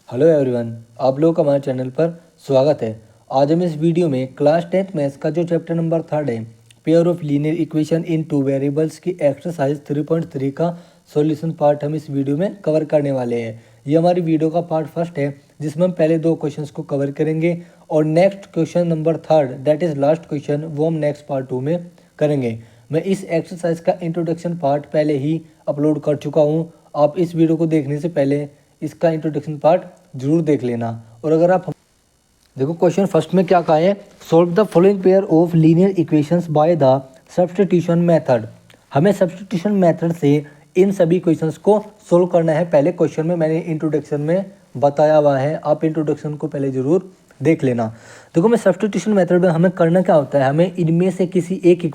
Hello everyone, आप लोगों का हमारे चैनल पर स्वागत है। आज हम इस वीडियो में क्लास 10th मैथ्स का जो चैप्टर नंबर 3 है, pair of linear equation in two variables की एक्सरसाइज 3.3 का सॉल्यूशन पार्ट हम इस वीडियो में कवर करने वाले हैं। ये हमारी वीडियो का पार्ट फर्स्ट है, जिसमें हम पहले 2 क्वेश्चंस को कवर करेंगे और next question number 3 that is last question वो हम नेक्स्ट पार्ट 2 में करेंगे। मैं इस एक्सरसाइज का इंट्रोडक्शन पार्ट पहले ही अपलोड कर चुका हूँ। आप इस वीडियो को देखने से पहले इसका इंट्रोडक्शन पार्ट जरूर देख लेना। और अगर आप देखो क्वेश्चन फर्स्ट में क्या कहा है, solve the following pair of linear equations by the substitution method. हमें सब्स्टिट्यूशन मेथड से इन सभी क्वेश्चंस को सोल्व करना है। पहले क्वेश्चन में मैंने इंट्रोडक्शन में बताया हुआ है, आप इंट्रोडक्शन को पहले जरूर देख लेना। देखो मैं सब्स्टिट्यूशन मेथड में हमें करना क्या होता है, हमें इनमें से किसी एक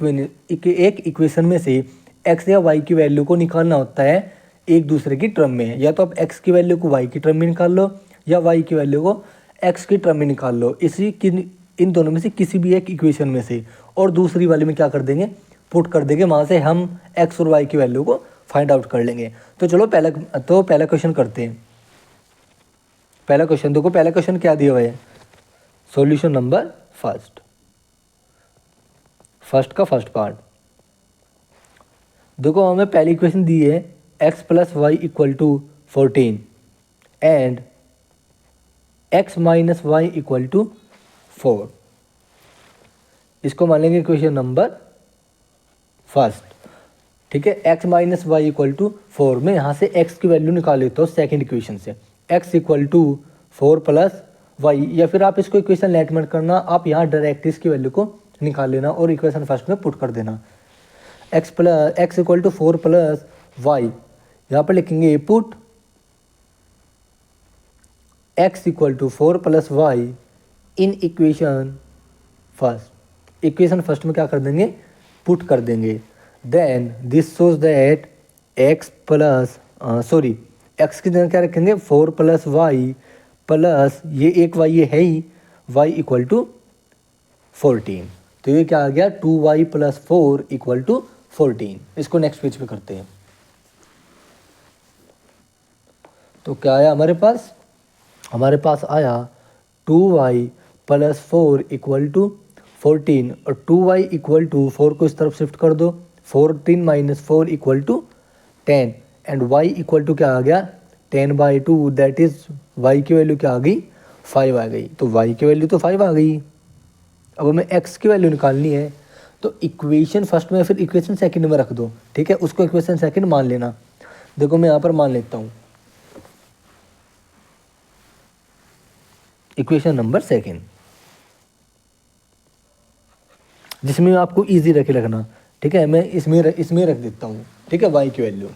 इक्वेशन में से एक्स या वाई की वैल्यू को निकालना होता है एक दूसरे की टर्म में। या तो आप x की वैल्यू को y की टर्म में निकाल लो या y की वैल्यू को x की टर्म में निकाल लो, इन दोनों में से किसी भी एक इक्वेशन में से, और दूसरी वाले में क्या कर देंगे, पुट कर देंगे। वहाँ से हम x और y की वैल्यू को फाइंड आउट कर लेंगे। तो चलो पहला क्वेश्चन करते हैं। पहला क्वेश्चन देखो, पहला क्वेश्चन क्या दिया हुआ है, सॉल्यूशन नंबर फर्स्ट का फर्स्ट पार्ट। देखो हमें पहली इक्वेशन दी है x plus y equal to 14 and x minus y equal to 4। इसको मान लेंगे इक्वेशन नंबर फर्स्ट। ठीक है, x minus y equal to 4 में यहाँ से x की वैल्यू निकाल लेता हूँ सेकेंड इक्वेशन से, x equal to 4 plus y, या फिर आप इसको इक्वेशन लेट मत करना, आप यहाँ डायरेक्ट इसकी वैल्यू को निकाल लेना और इक्वेशन फर्स्ट में पुट कर देना। x equal to 4 plus y, यहाँ पर लिखेंगे put x equal to 4 plus y in equation first. Equation first में क्या कर देंगे, पुट कर देंगे। Then this shows that x की जगह क्या रखेंगे 4 प्लस वाई प्लस ये एक y ये है ही y इक्वल टू 14। तो ये क्या आ गया 2y प्लस 4 इक्वल टू 14। इसको नेक्स्ट पेज पे करते हैं। तो क्या आया हमारे पास आया 2y प्लस 4 इक्वल टू 14 और 2y इक्वल टू 4 को इस तरफ शिफ्ट कर दो, 14 minus 4 equal to 10 and y equal to क्या आ गया 10/2, दैट इज y की वैल्यू क्या आ गई 5 आ गई। तो y की वैल्यू तो 5 आ गई। अब हमें x की वैल्यू निकालनी है, तो इक्वेशन फर्स्ट में फिर इक्वेशन सेकंड में रख दो। ठीक है, उसको इक्वेशन सेकंड मान लेना। देखो मैं यहाँ पर मान लेता हूँ इक्वेशन नंबर सेकंड, जिसमें आपको इजी रखना। ठीक है, मैं इसमें रख देता हूँ। ठीक है, y की वैल्यू।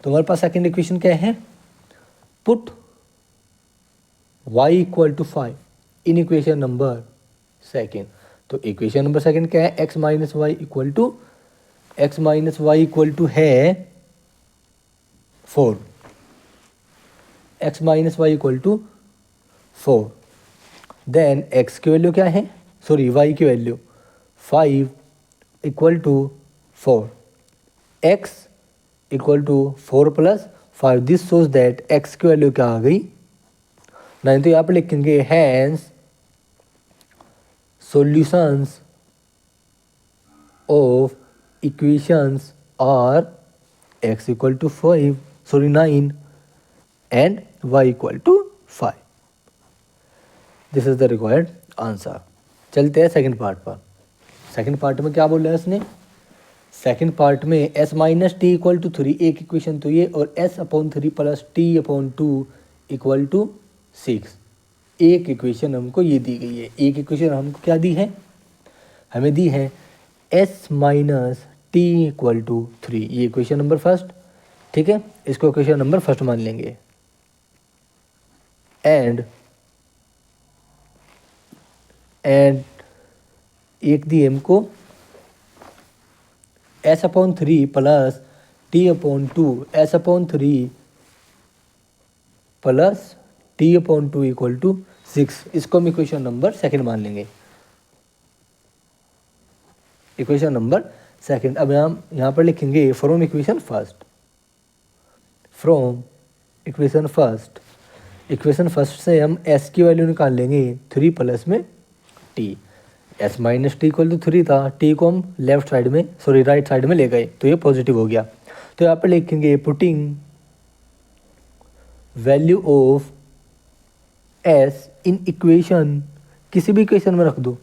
तो हमारे पास सेकंड इक्वेशन क्या है, put y equal to 5 in equation number second. तो इक्वेशन नंबर सेकंड क्या है, x minus y equal to है 4, x minus y equal to 4। Then x की वैल्यू क्या है, y की value 5 equal to 4, x equal to 4 plus 5। This shows that x की value क्या आ गई 9। तो यहाँ पर लिखेंगे hence solutions of equations are x equal to 9 and y equal to 5। This is the required answer. चलते हैं सेकंड पार्ट पर। सेकंड पार्ट में क्या बोल रहा है इसने, सेकंड पार्ट में s minus t equal to 3 एक इक्वेशन तो ये, और s upon 3 plus t upon 2 equal to 6 एक इक्वेशन हमको ये दी गई है। एक इक्वेशन हमको क्या दी है, हमें दी है s minus t equal to 3, ये इक्वेशन नंबर फर्स्ट। ठीक है, इसको इक्वेशन नंबर फर्स्ट मान लेंगे। एंड एक दी हमको s upon 3 plus t upon 2, s upon 3 plus t upon 2 equal to 6। इसको हम इक्वेशन नंबर सेकंड मान लेंगे। Equation number second. अब हम यहाँ पर लिखेंगे from equation first equation first से हम s की वैल्यू निकाल लेंगे 3 प्लस में t। s minus t equal to 3 था, t को हम लेफ्ट साइड में राइट साइड में ले गए तो ये पॉजिटिव हो गया। तो यहाँ पर लिखेंगे putting value of s in equation, किसी भी इक्वेशन में रख दो।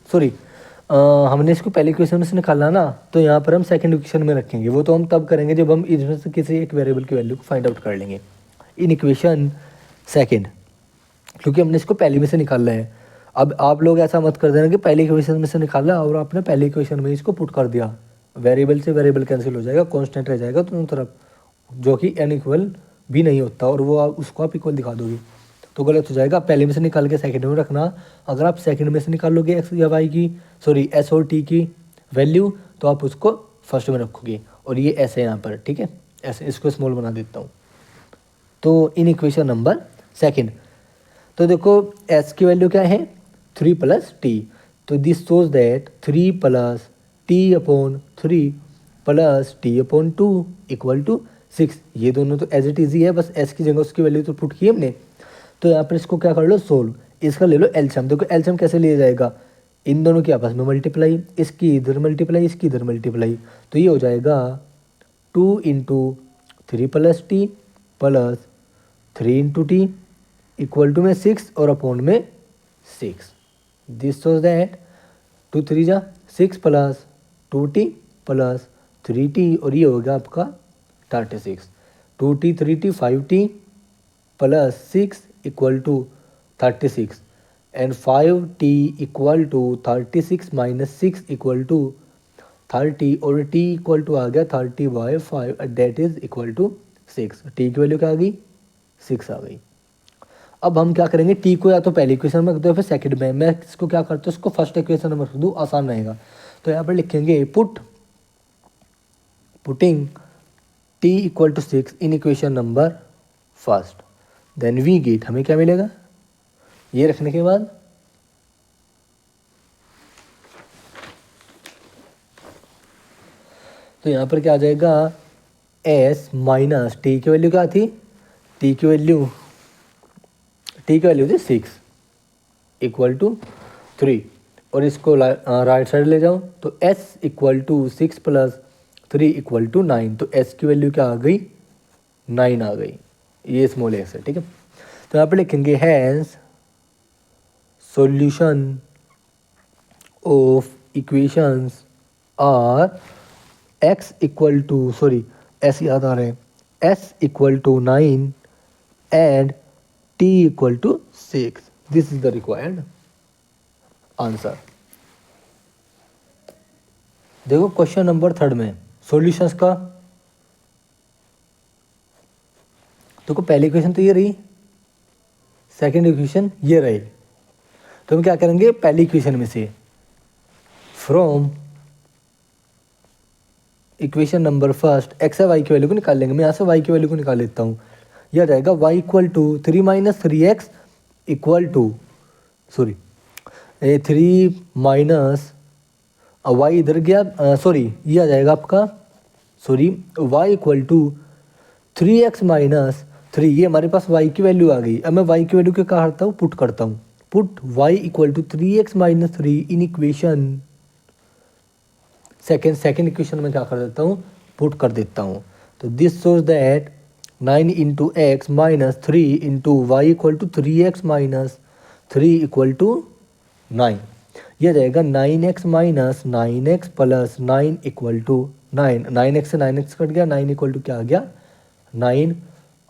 हमने इसको पहले इक्वेशन में से निकाला ना, तो यहाँ पर हम सेकंड इक्वेशन में रखेंगे। वो तो हम तब करेंगे जब हम इसमें से किसी एक वेरिएबल की वैल्यू को फाइंड आउट कर लेंगे इन इक्वेशन सेकंड, क्योंकि हमने इसको पहले में से निकाला है। अब आप लोग ऐसा मत कर देना कि पहले इक्वेशन में से निकाला और आपने पहले इक्वेशन में इसको पुट कर दिया, वेरिएबल से वेरिएबल कैंसिल हो जाएगा, कॉन्स्टेंट रह जाएगा दोनों तरफ, जो कि n इक्वल भी नहीं होता, और वो उसको आप इक्वल दिखा दोगे तो गलत हो जाएगा। पहले में से निकाल के सेकंड में रखना। अगर आप सेकंड में से निकालोगे एक्स या वाई की एस और टी की वैल्यू, तो आप उसको फर्स्ट में रखोगे, और ये ऐसे यहाँ पर, ठीक है, ऐसे इसको स्मॉल बना देता हूँ। तो इन इक्वेशन नंबर सेकंड, तो देखो एस की वैल्यू क्या है 3 प्लस टी, तो this shows that 3 plus t upon 3 plus t upon 2 equal to 6। ये दोनों तो एज इट इजी है, बस एस की जगह उसकी वैल्यू तो पुट की हमने। तो यहाँ पर इसको क्या कर लो सोल्व, इसका ले लो एलसीएम। देखो एलसीएम कैसे लिया जाएगा, इन दोनों की आपस में मल्टीप्लाई, इसकी इधर मल्टीप्लाई, इसकी इधर मल्टीप्लाई, तो ये हो जाएगा 2 into 3 plus t plus 3 into t equal to में 6 और अपॉन में 6। दिस शोज दैट 2 3 जा 6 प्लस 2t प्लस 3t, और ये हो गया आपका 36। 2t 3t 5t plus 6 equal to 36, and 5t equal to 36 minus 6 equal to 30, और t इक्वल टू आ गया 30/5, that is equal to 6। t की वैल्यू क्या आ गई 6 आ गई। अब हम क्या करेंगे, t को या तो पहली इक्वेशन में रख दो या फिर सेकंड में। मैं इसको क्या करता हूँ, इसको फर्स्ट इक्वेशन में रख दूँ, आसान रहेगा। तो यहाँ पर लिखेंगे putting t equal to 6 in equation number first, then we get, हमें क्या मिलेगा, ये रखने के बाद तो यहाँ पर क्या आ जाएगा s माइनस टी की वैल्यू क्या थी, टी की वैल्यू थी 6 इक्वल टू 3, और इसको राइट साइड ले जाओ तो s equal to 6 plus 3 equal to 9, तो s की वैल्यू क्या आ गई 9 आ गई, ये स्मॉल एक्स है, ठीक है। तो यहाँ पे लिखेंगे hence solution of equations are x equal to s याद आ रहे हैं, s equal to 9 and t equal to 6। This is the required answer. देखो क्वेश्चन नंबर थर्ड में सॉल्यूशंस का, देखो पहली इक्वेशन तो ये रही, सेकंड इक्वेशन ये रही, तो हम क्या करेंगे पहली इक्वेशन में से from equation number first x या वाई की वैल्यू को निकाल लेंगे। मैं यहाँ से वाई की वैल्यू को निकाल लेता हूँ, यह आ जाएगा y equal to 3 minus 3x equal to 3 minus y इधर गया, ये आ जाएगा आपका Y equal to 3x minus 3, ये हमारे पास y की वैल्यू आ गई। अब मैं y की वैल्यू क्या करता हूँ, पुट करता हूँ, put y equal to 3x minus 3 in equation second equation में क्या कर देता हूँ, पुट कर देता हूँ। तो this shows that 9 into x minus 3 into y equal to 3x minus 3 equal to 9, यह जाएगा 9x minus 9x plus 9 equal to 9, 9x से 9x कट गया, 9 इक्वल टू क्या आ गया 9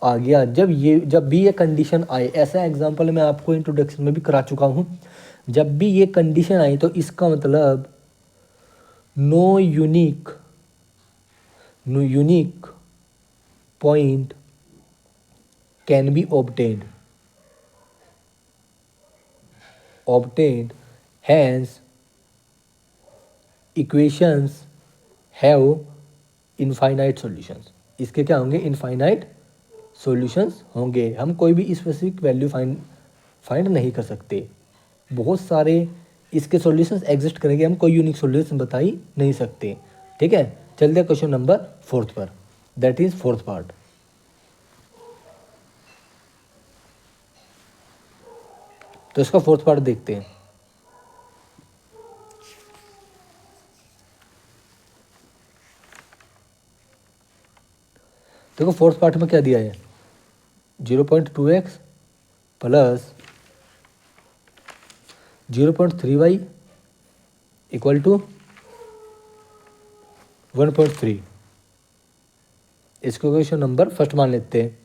आ गया। जब भी ये कंडीशन आए, ऐसा एग्जांपल मैं आपको इंट्रोडक्शन में भी करा चुका हूँ, जब भी ये कंडीशन आई तो इसका मतलब no unique point can be obtained, hence equations have infinite solutions। इसके क्या होंगे, इनफाइनाइट सॉल्यूशंस होंगे। हम कोई भी स्पेसिफिक वैल्यू फाइंड नहीं कर सकते, बहुत सारे इसके सॉल्यूशंस एग्जिस्ट करेंगे, हम कोई यूनिक सॉल्यूशन बता ही नहीं सकते, ठीक है। चलते हैं क्वेश्चन नंबर फोर्थ पर, दैट इज फोर्थ पार्ट। तो इसका फोर्थ पार्ट देखते हैं। देखो फोर्थ पार्ट में क्या दिया है, 0.2x plus 0.3y equal to 1.3। इसको इक्वेशन नंबर फर्स्ट मान लेते हैं।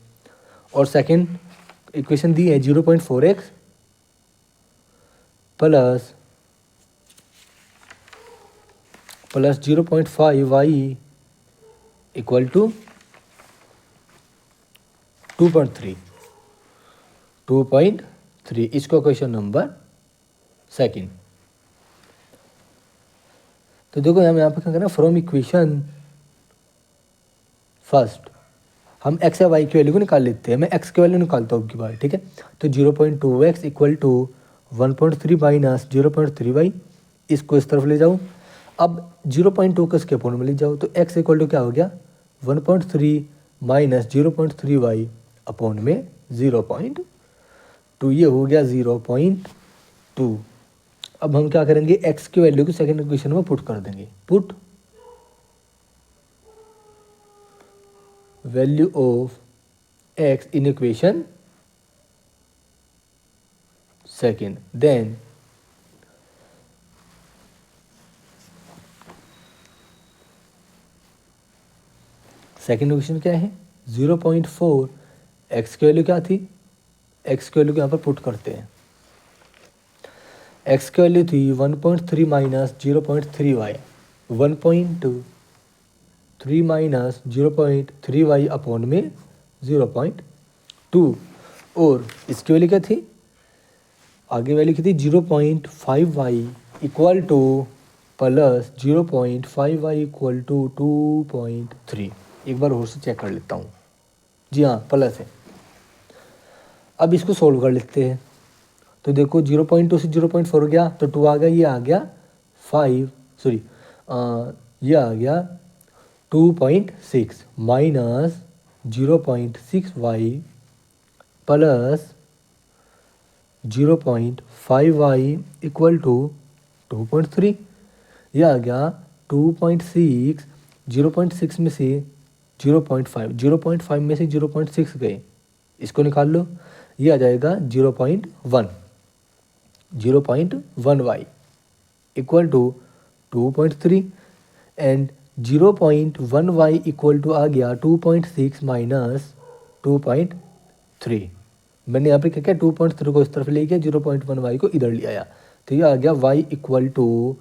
और सेकंड इक्वेशन दी है 0.4x plus 0.5y equal to 2.3। इसको क्वेश्चन नंबर सेकंड। तो देखो हम यहाँ पे क्या करना, फ्रॉम इक्वेशन फर्स्ट हम x या y की वैल्यू को निकाल लेते हैं। मैं x की वैल्यू निकालता हूँ की बार, ठीक है। तो 0.2x equal to 1.3 minus 0.3y, इसको इस तरफ ले जाऊँ। अब 0.2 को इसके अपोन में ले जाओ, तो x इक्वल टू क्या हो गया, 1.3 माइनस 0.3y अपोन में 0.2, ये हो गया 0.2। अब हम क्या करेंगे, x की वैल्यू को सेकंड इक्वेशन में पुट कर देंगे। Put value of x in equation second, then second equation क्या है, 0.4, x की वैल्यू क्या थी, x की वैल्यू को यहाँ पर पुट करते हैं। x की वैल्यू थी 1.3 minus 0.3y, 1.3 minus 0.3y upon में 0.2। और इसकी वैल्यू क्या थी, आगे वैल्यू की थी 0.5y इक्वल टू प्लस 0.5y इक्वल टू 2.3। एक बार और से चेक कर लेता हूँ, जी हाँ प्लस है। अब इसको सोल्व कर लेते हैं। तो देखो 0.2 से 0.4 हो गया तो 2 आ गया, ये आ गया 5, सॉरी ये आ गया 2.6 minus 0.6y plus 0.5y equal to 2.3, ये आ गया 2.6, 0.6 में से 0.5 में से 0.6 गए, इसको निकाल लो, ये आ जाएगा 0.1y equal to 2.3 and 0.1y equal to आ गया 2.6 माइनस 2.3। मैंने यहाँ पे क्या किया, 2.3 को इस तरफ ले गया, 0.1y को इधर ले आया, तो ये आ गया y इक्वल टू,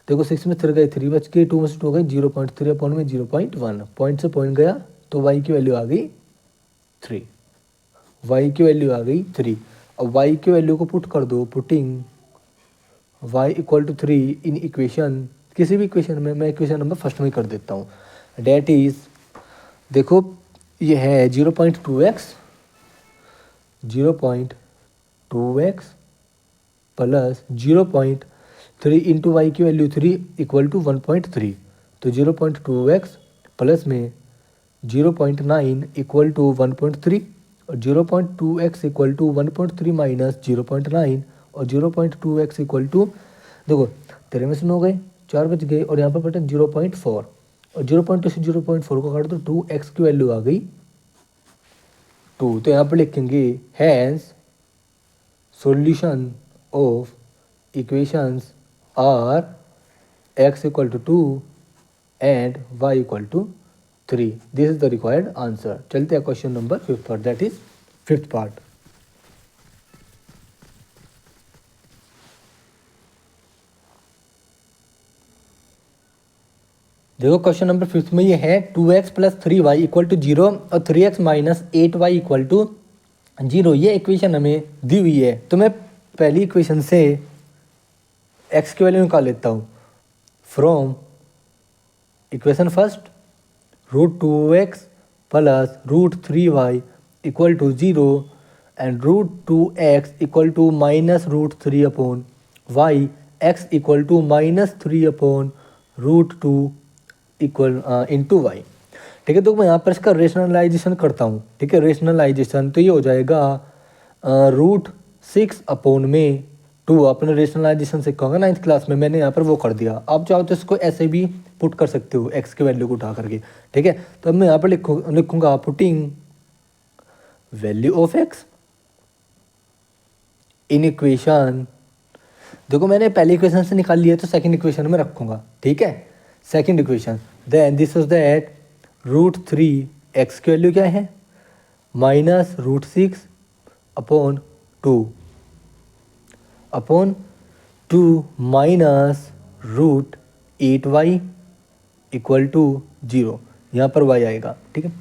देखो 6 में 3 गए, 3 बच के 2 में से 2 गए, 0.3 अपॉन में 0.1, पॉइंट से पॉइंट गया तो y की वैल्यू आ गई 3, y की वैल्यू आ गई 3। अब y की वैल्यू को पुट कर दो, putting y equal to 3 in equation, किसी भी इक्वेशन में, मैं इक्वेशन नंबर फर्स्ट में कर देता हूँ। डेट इज, देखो ये है 0.2x प्लस 0.3 इंटू वाई की वैल्यू 3 इक्वल टू 1.3, तो 0.2x प्लस में 0.9 इक्वल टू 1.3 और 0.2x इक्वल टू 1.3 माइनस 0.9 और 0.2x इक्वल टू, देखो 13 में से 9 गए, 4 बच गए और यहाँ पर बटे 0.4 और 0.2 से 0.4 को काट दो, 2x की वैल्यू आ गई 2। तो यहाँ पर लिखेंगे hence solution of equations are x equal to 2 and y equal to 3। This is the required answer. चलते हैं क्वेश्चन नंबर 5 पर, दैट इज 5th पार्ट। देखो क्वेश्चन नंबर 5 में ये है 2x plus 3y equal to 0 और 3x minus 8y equal to 0। ये equation हमें दी हुई है, तो मैं पहली इक्वेशन से x की वैल्यू निकाल लेता हूँ। From equation first √2x plus √3y equal to 0 and √2x equal to minus √3 upon y, x equal to minus 3 upon √2 equal into y. ठीक है, तो मैं यहाँ पर इसका रेशनलाइजेशन करता हूँ। ठीक है, रेशनलाइजेशन तो ये हो जाएगा 6/2 अपने रेशनलाइजेशन से होगा 9th क्लास में, मैंने यहाँ पर वो कर दिया। आप चाहो तो इसको ऐसे भी पुट कर सकते हो x की वैल्यू को उठा करके, ठीक है। तो अब मैं यहाँ पर लिखूंगा putting value of x in equation. देखो मैंने पहली इक्वेशन से निकाल लिया तो सेकंड इक्वेशन में रखूंगा, ठीक है। Second equation then this is that √3 x की वैल्यू क्या है -√6/2 माइनस √8y इक्वल टू 0। यहाँ पर y आएगा, ठीक है।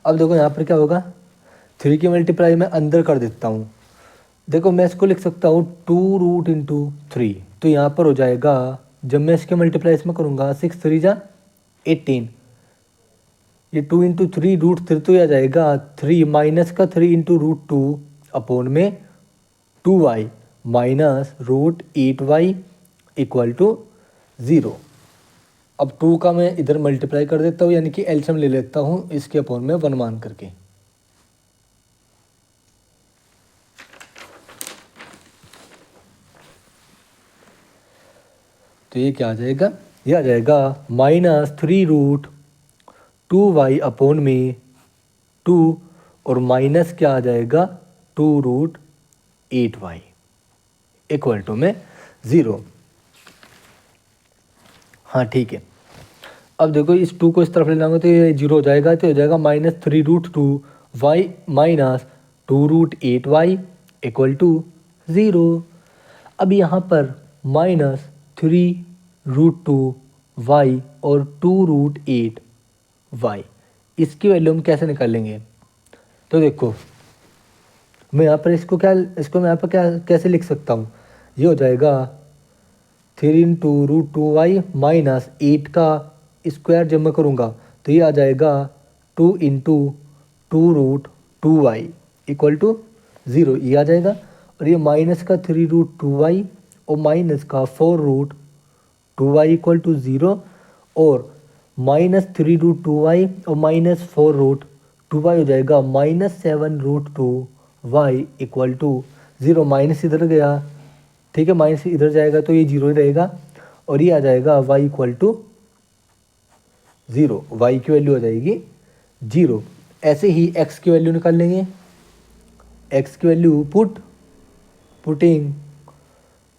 अब देखो यहाँ पर क्या होगा, 3 की मल्टीप्लाई मैं अंदर कर देता हूँ। देखो मैं इसको लिख सकता हूँ 2√3, तो यहाँ पर हो जाएगा, जब मैं इसके मल्टीप्लाई इसमें करूँगा 6 3 जा 18, ये 2 × 3 √3 तो आ जाएगा 3 माइनस का 3 × √2 2y minus √8y equal to 0। अब 2 का मैं इधर मल्टीप्लाई कर देता हूँ, यानी कि एलसीएम ले लेता हूँ इसके अपॉन में 1 मान करके। तो ये क्या आ जाएगा, ये आ जाएगा -3√2y/2 और माइनस क्या आ जाएगा 2√8y इक्वल टू में 0। हाँ ठीक है। अब देखो इस 2 को इस तरफ ले लाऊंगा तो ये 0 हो जाएगा, तो हो जाएगा -3√2y minus 2√8y equal to 0। अब यहाँ पर -3√2y और 2√8y इसकी वैल्यू हम कैसे निकालेंगे। तो देखो मैं यहाँ पर इसको मैं यहाँ पर कैसे लिख सकता हूँ, ये हो जाएगा 3 × √2y माइनस 8 का स्क्वायर जब मैं करूँगा तो ये आ जाएगा 2 × 2√2y इक्वल टू 0, ये आ जाएगा। और ये माइनस का 3√2y और माइनस का 4√2y इक्वल टू 0, और -3√2y और माइनस 4√2y हो जाएगा -7√2y इक्वल टू 0। माइनस इधर गया, ठीक है, माइनस इधर जाएगा तो ये 0 ही रहेगा, और ये आ जाएगा y इक्वल टू 0, y की वैल्यू आ जाएगी 0। ऐसे ही x की वैल्यू निकाल लेंगे। x की value putting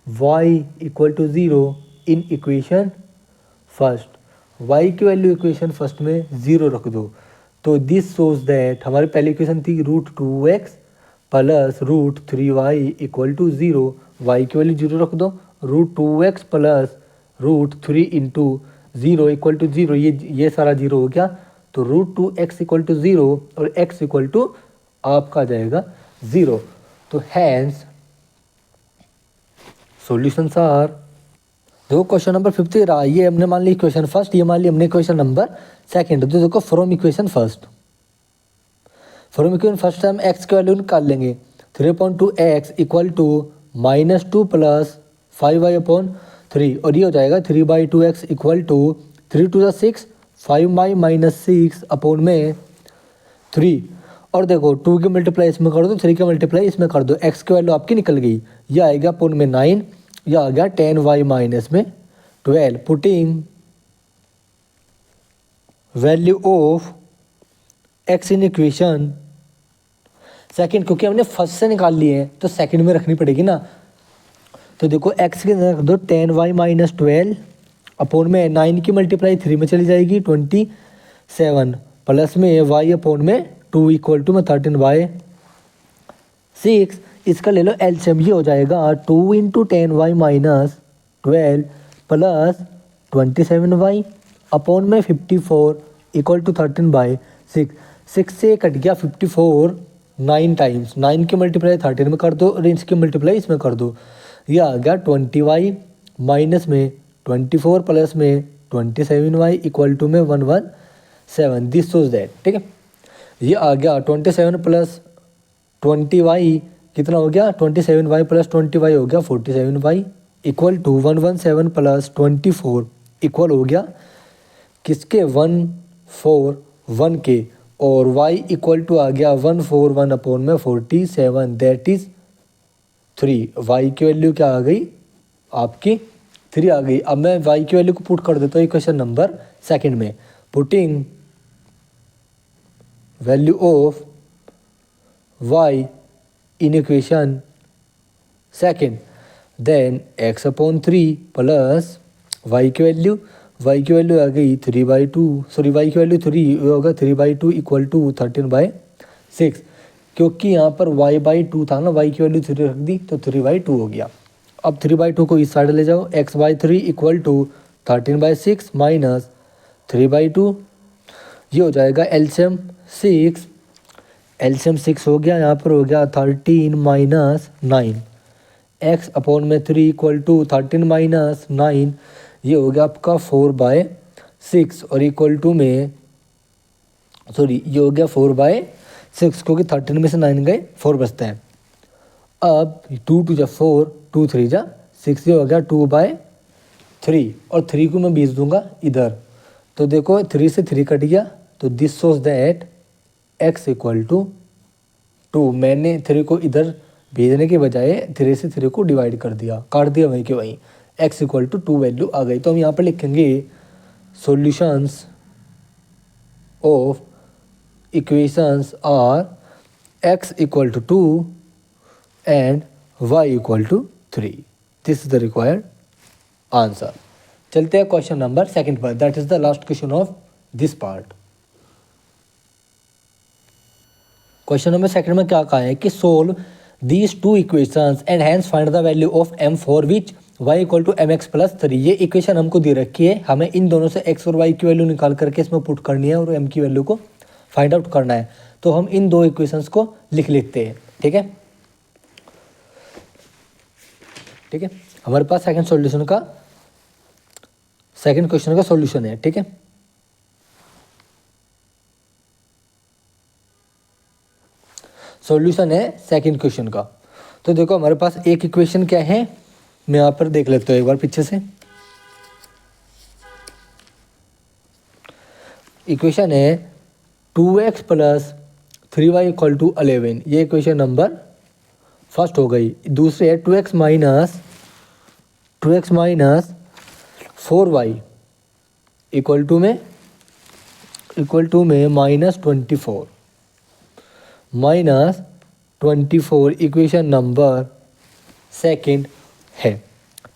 y equal to 0 in equation first, y की वैल्यू इक्वेशन फर्स्ट में 0 रख दो। तो दिस शोज दैट हमारी पहली इक्वेशन थी √2x plus √3y equal to 0, y की वैल्यू 0 रख दो। √2x प्लस √3 × 0 इक्वल टू 0, ये सारा 0 हो गया। तो √2x इक्वल टू 0 और x इक्वल टू आपका जाएगा 0। तो हैंस सॉल्यूशंस आर, देखो क्वेश्चन नंबर 50 रहा, ये हमने मान ली इक्वेशन फर्स्ट, ये मान ली हमने इक्वेशन नंबर सेकंड। तो देखो फ्रॉम इक्वेशन फर्स्ट हम x की वैल्यू निकाल लेंगे। 3/2x equal to -2 plus 5y/3, और ये हो जाएगा 3/2x इक्वल टू 3 × 6 5y - 6/3। और देखो 2 की मल्टीप्लाई इसमें कर दो, 3 की मल्टीप्लाई इसमें कर दो, x की वैल्यू आपकी निकल गई, ये आएगा अपॉन में 9, यह आ गया 10y - 12। Putting value of x in equation second, क्योंकि हमने फर्स्ट से निकाल लिए हैं तो सेकंड में रखनी पड़ेगी ना। तो देखो x के अंदर रख दो 10y - 12 अपॉन में 9 की मल्टीप्लाई 3 में चली जाएगी 27 प्लस में y अपॉन में 2 इक्वल टू में 13/6। इसका ले लो एलसीएम, ये हो जाएगा 2 × 10y - 12 प्लस 27y अपॉन में 54 इक्वल टू 13/6। 6 से कट गया 54 9 टाइम्स, 9 की मल्टीप्लाई 13 में कर दो और इसकी मल्टीप्लाई इसमें कर दो, यह आ गया 20y माइनस में 24 प्लस में 27y इक्वल टू में 117। दिस शोज दैट, ठीक है, ये आ गया 27 प्लस 20y कितना हो गया, 27y प्लस 20y हो गया 47y equal to 117 plus 24 equal हो गया किसके 141 के, और y इक्वल टू आ गया 141 अपॉन में 47, दैट इज 3, वाई की वैल्यू क्या आ गई आपकी 3 आ गई। अब मैं वाई की वैल्यू को पुट कर देता हूँ इक्वेशन नंबर सेकंड में। Putting value of y in equation second, then x upon 3 plus y की वैल्यू आ गई 3/2, सॉरी वाई की वैल्यू 3 होगा 3/2 इक्वल टू 13/6, क्योंकि यहाँ पर y/2 था ना, y की वैल्यू 3 रख दी तो 3/2 हो गया। अब 3/2 को इस साइड ले जाओ, x/3 इक्वल टू 13/6 माइनस 3/2, ये हो जाएगा एलसीएम 6 हो गया, यहाँ पर हो गया 13 माइनस 9, x अपॉन में 3 इक्वल टू 13 माइनस 9, ये हो गया आपका 4/6 और इक्वल टू में सॉरी ये हो गया 4/6, क्योंकि 13 में से 9 गए 4 बचते हैं। अब 2 2 जा 4, 2 3 जा 6, ये हो गया 2/3 और 3 को मैं भेज दूंगा इधर, तो देखो 3 से 3 कट गया, तो this shows that x equal to 2। मैंने 3 को इधर भेजने के बजाय 3 से 3 को डिवाइड कर दिया, काट दिया वहीं के वहीं, x इक्वल टू 2 वैल्यू आ गई। तो हम यहाँ पर लिखेंगे solutions of equations are x equal to 2 and y equal to 3। This is the required answer. चलते हैं क्वेश्चन नंबर सेकंड पर, that is the last question of this part. Question number second में क्या कहा है कि solve these two equations and hence find the value of m for which y equal to mx plus 3। ये equation हमको दे रखी है, हमें इन दोनों से x और y की वैल्यू निकाल करके इसमें पुट करनी है और m की वैल्यू को फाइंड आउट करना है। तो हम इन दो इक्वेशंस को लिख लेते हैं, ठीक है। हमारे पास सेकंड क्वेश्चन का सॉल्यूशन है, ठीक है। सॉल्यूशन है सेकंड क्वेश्चन का। तो देखो हमारे पास एक इक्वेशन क्या है, मैं यहाँ पर देख लेता हूँ एक बार पीछे से। इक्वेशन है 2x plus 3y equal to 11, ये इक्वेशन नंबर फर्स्ट हो गई। दूसरे है 2x minus 4y equal to में -24 इक्वेशन नंबर सेकंड है,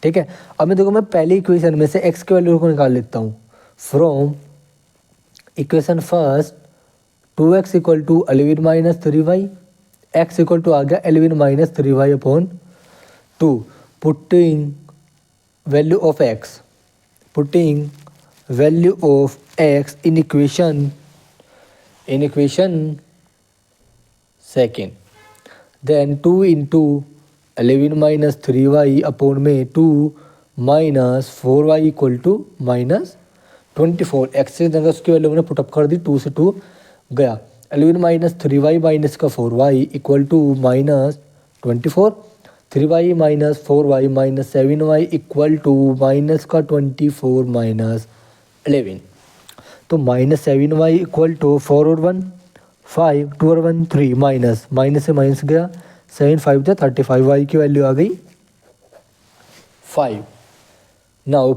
ठीक है। अब मैं देखो मैं पहली इक्वेशन में से x की वैल्यू को निकाल लेता हूँ। From equation first 2x equal to 11 minus 3y, x equal to आ गया 11 minus 3y upon 2। Putting value of x in equation second, then 2 into 11 minus 3y upon में 2 minus 4y equal to -24। X की जगह उसकी value मैंने put up कर दी, 2 से 2 गया, 11 माइनस 3y माइनस का 4y equal to -24, 3y minus 4y minus 7y equal to minus का 24 माइनस 11। तो -7y इक्वल टू 4 और 1 5, 2 और 1 3, माइनस से माइनस गया, 7 5 था 35, y की वैल्यू आ गई 5। Now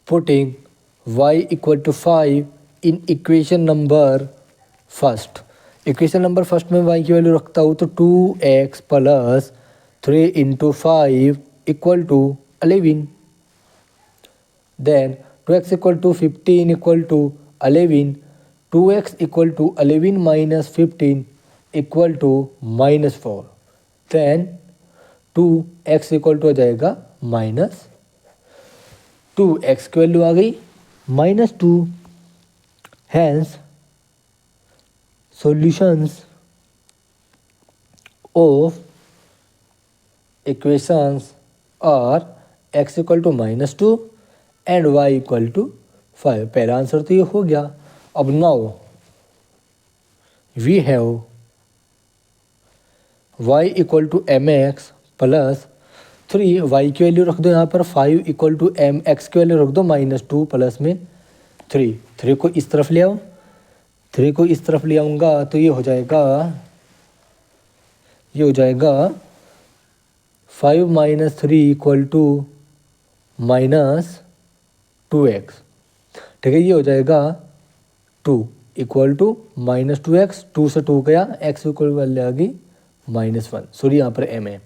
putting y equal to 5 in equation number first. Equation number first में y की वैल्यू रखता हूँ तो 2x plus 3 into 5 equal to 11, then 2x equal to 15 equal to 11, 2x equal to 11 minus 15 equal to -4, then 2x equal to आ जाएगा -2। x की value आ गई -2, hence solutions of equations are x equal to -2 and y equal to 5। पहला answer तो ये हो गया। अब now we have y equal to mx plus 3, y की वैल्यू रख दो यहाँ पर 5 इक्वल टू m, x की वैल्यू रख दो -2 प्लस में 3 को इस तरफ ले आओ, 3 को इस तरफ ले आऊँगा तो ये हो जाएगा 5 minus 3 equal to minus 2x। ठीक है, ये हो जाएगा 2 इक्वल टू माइनस 2x, 2 से 2 गया, x इक्वल वैल्यू आ गई -1। सॉरी यहाँ पर m है,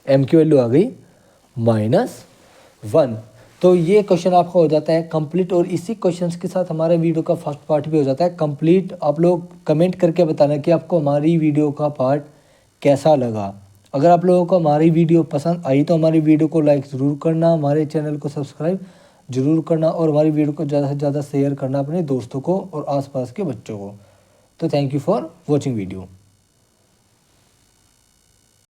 m की वैल्यू आ गई -1। तो ये क्वेश्चन आपका हो जाता है कंप्लीट, और इसी क्वेश्चंस के साथ हमारे वीडियो का फर्स्ट पार्ट भी हो जाता है कंप्लीट। आप लोग कमेंट करके बताना कि आपको हमारी वीडियो का पार्ट कैसा लगा। अगर आप लोगों को हमारी वीडियो पसंद आई तो हमारी वीडियो को लाइक ज़रूर करना, हमारे चैनल को सब्सक्राइब ज़रूर करना, और हमारी वीडियो को ज़्यादा से ज़्यादा शेयर करना अपने दोस्तों को और आसपास के बच्चों को। तो thank you for watching video.